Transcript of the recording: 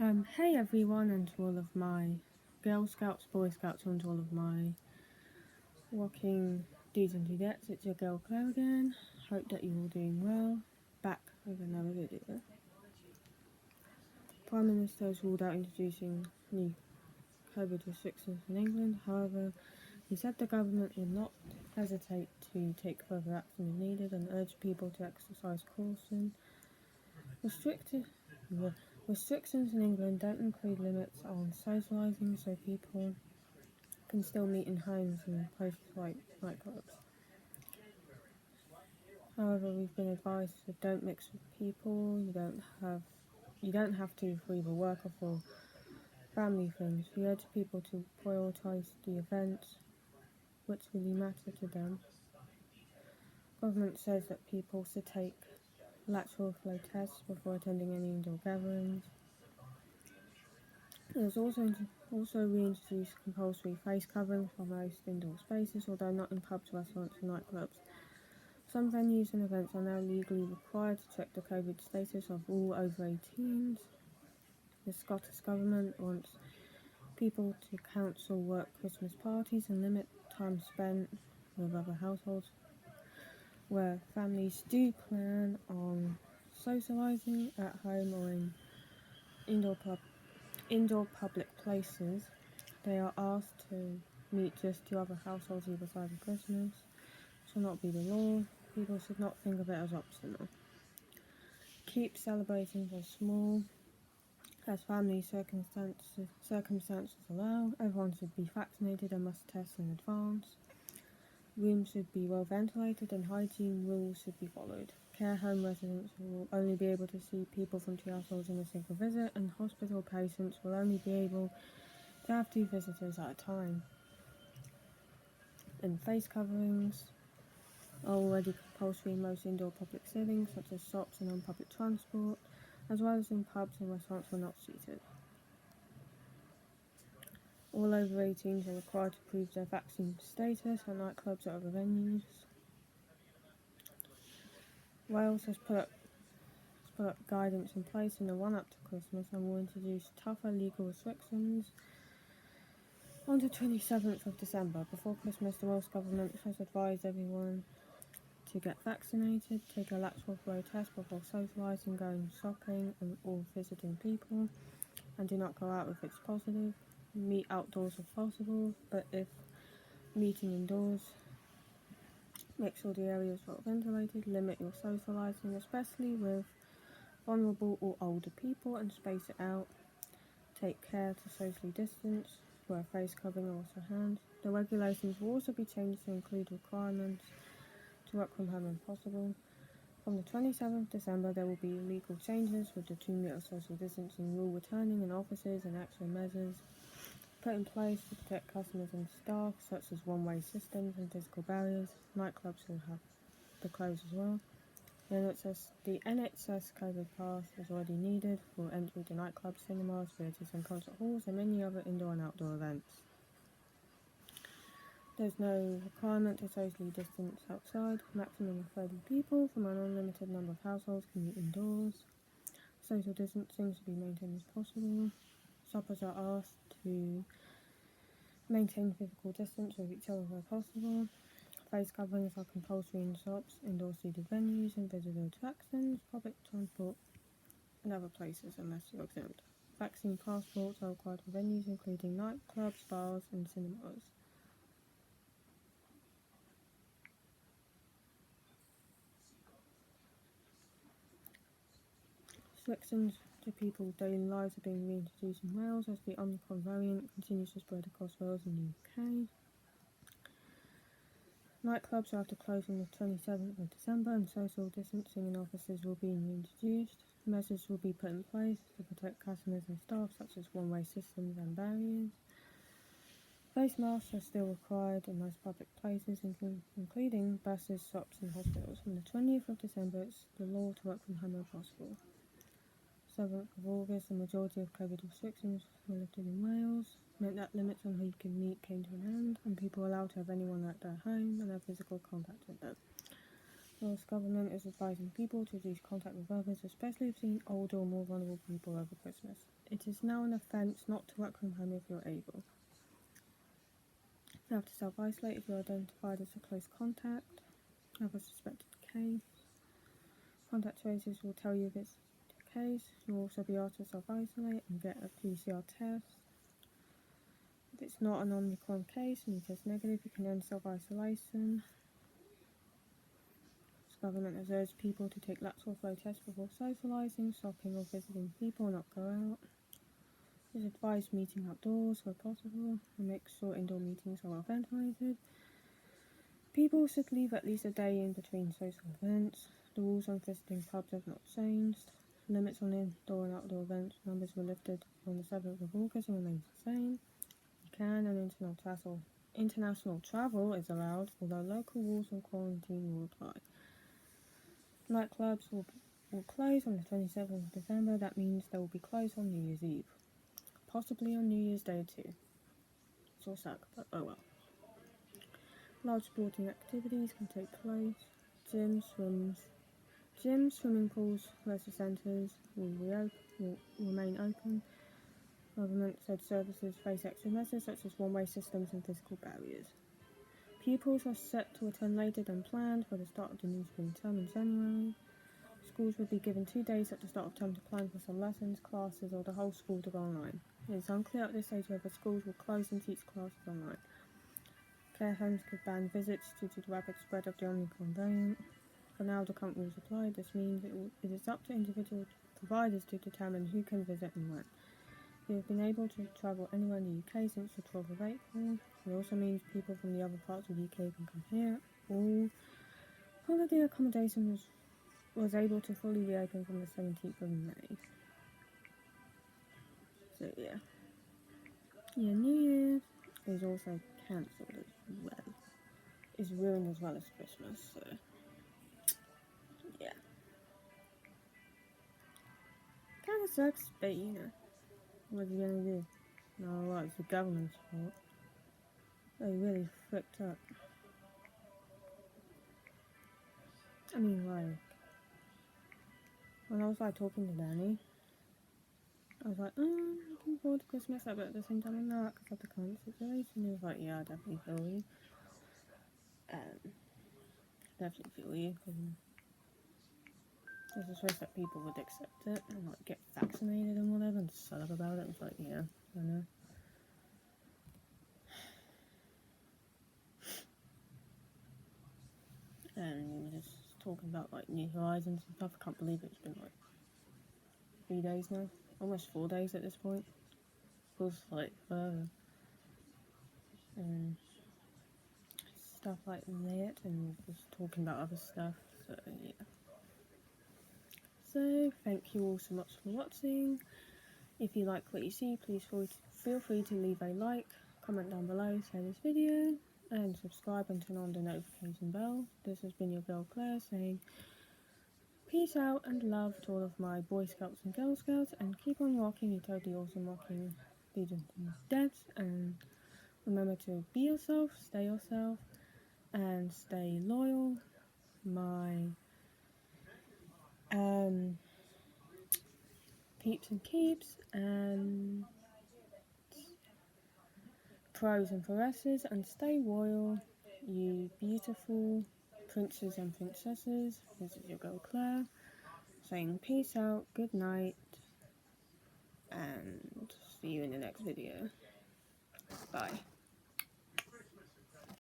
Hey everyone, and to all of my Girl Scouts, Boy Scouts, and to all of my walking dudes and dudettes, it's your girl Claire again. Hope that you're all doing well. Back with another video. Prime Minister has ruled out introducing new COVID restrictions in England. However, he said the government will not hesitate to take further action if needed and urged people to exercise caution. Restrictions in England don't include limits on socialising, so people can still meet in homes and places like nightclubs. However, we've been advised to don't mix with people. You don't have to for either work or for family things. We urge people to prioritise the events which really matter to them. Government says that people should take lateral flow tests before attending any indoor gatherings. It was also reintroduced compulsory face covering for most indoor spaces, although not in pubs, restaurants and nightclubs. Some venues and events are now legally required to check the COVID status of all over 18s. The Scottish Government wants people to cancel work Christmas parties and limit time spent with other households where families do plan on socialising at home or in indoor public places. They are asked to meet just two other households either side of Christmas. This will not be the law. People should not think of it as optional. Keep celebrations as small as family circumstances allow. Everyone should be vaccinated and must test in advance. Rooms should be well ventilated and hygiene rules should be followed. Care home residents will only be able to see people from two households in a single visit, and hospital patients will only be able to have two visitors at a time. And face coverings are already compulsory in most indoor public settings, such as shops and on public transport, as well as in pubs and restaurants where not seated. All over 18s are required to prove their vaccine status at nightclubs or other venues. Wales has put up guidance in place in the run-up to Christmas and will introduce tougher legal restrictions on the 27th of December. Before Christmas, the Welsh Government has advised everyone to get vaccinated, take a lateral flow test before socialising, going shopping or visiting people, and do not go out if it's positive. Meet outdoors if possible, but if meeting indoors, make sure the area is well ventilated, limit your socialising, especially with vulnerable or older people, and space it out. Take care to socially distance, wear face covering or wash your hands. The regulations will also be changed to include requirements to work from home when possible. From the 27th December, there will be legal changes with the 2-metre social distancing rule returning in offices and extra measures put in place to protect customers and staff, such as one-way systems and physical barriers. Nightclubs will have to close as well. The NHS COVID pass is already needed for entry to nightclubs, cinemas, theatres and concert halls and many other indoor and outdoor events. There's no requirement to socially distance outside. Maximum of 30 people from an unlimited number of households can meet indoors. Social distancing should be maintained as possible. Shoppers are asked to maintain physical distance with each other where possible. Face coverings are compulsory in shops, indoor seated venues and visitor attractions, public transport and other places unless you're exempt. Vaccine passports are required for venues including nightclubs, bars and cinemas. Restrictions to people's daily lives are being reintroduced in Wales as the Omicron variant continues to spread across Wales and the UK. Nightclubs are to close on the 27th of December and social distancing in offices will be reintroduced. Measures will be put in place to protect customers and staff, such as one-way systems and barriers. Face masks are still required in most public places, including buses, shops and hospitals. From the 20th of December, it's the law to work from home where possible. 7th of August, the majority of COVID restrictions were lifted in Wales, meant that limits on who you can meet came to an end, and people were allowed to have anyone at their home and have physical contact with them. Welsh Government is advising people to reduce contact with others, especially if seen older or more vulnerable people over Christmas. It is now an offence not to work from home if you're able. You have to self-isolate if you're identified as a close contact, have a suspected case. Contact tracers will tell you if it's the case. You'll also be asked to self-isolate and get a PCR test. If it's not an Omicron case and you test negative, you can end self-isolation. The government has urged people to take lateral flow tests before socialising, shopping or visiting people and not go out. It's advised meeting outdoors where possible and make sure indoor meetings are well ventilated. People should leave at least a day in between social events. The rules on visiting pubs have not changed. Limits on indoor and outdoor events numbers were lifted on the 7th of August and remains the same. You can and international travel is allowed, although local rules on quarantine will apply. Nightclubs will close on the 27th of December. That means they will be closed on New Year's Eve. Possibly on New Year's Day too. It's all sad, but oh well. Large sporting activities can take place. Gyms, swimming pools, leisure centres will remain open. Government said services face extra measures such as one-way systems and physical barriers. Pupils are set to attend later than planned for the start of the new spring term in January. Schools will be given 2 days at the start of term to plan for some lessons, classes, or the whole school to go online. It is unclear at this stage whether schools will close and teach classes online. Care homes could ban visits due to the rapid spread of the Omicron variant. For now, the current rules apply. This means it is up to individual providers to determine who can visit and when. We have been able to travel anywhere in the UK since the 12th of April. It also means people from the other parts of the UK can come here. All holiday accommodation was able to fully reopen from the 17th of May. So yeah. New Year's is also cancelled as well. It's ruined as well as Christmas, so yeah. Kinda sucks, but you know. What are you gonna do? No, well, it's the government's fault. They really fricked up. I mean, like, when I was like talking to Danny, I was like, I'm looking forward to Christmas, but at the same time, I'm not because of the current situation. He was like, yeah, I definitely feel you. Definitely feel you. There's just wish that people would accept it and like get vaccinated and whatever and shut up about it. It's like, yeah, I know. And we were just talking about like New Horizons and stuff. I can't believe it's been like 3 days now, almost 4 days at this point. Feels like further. And stuff like that, and just talking about other stuff. So yeah. So thank you all so much for watching. If you like what you see, please feel free to leave a like, comment down below, share this video, and subscribe and turn on the notification bell. This has been your girl Claire saying peace out and love to all of my Boy Scouts and Girl Scouts, and keep on rocking, you're totally awesome, rocking Legion of Dead, and remember to be yourself, and stay loyal. My peeps and keeps, and pros and progresses, and stay royal, you beautiful princes and princesses. This is your girl Claire saying peace out, good night, and see you in the next video. Bye.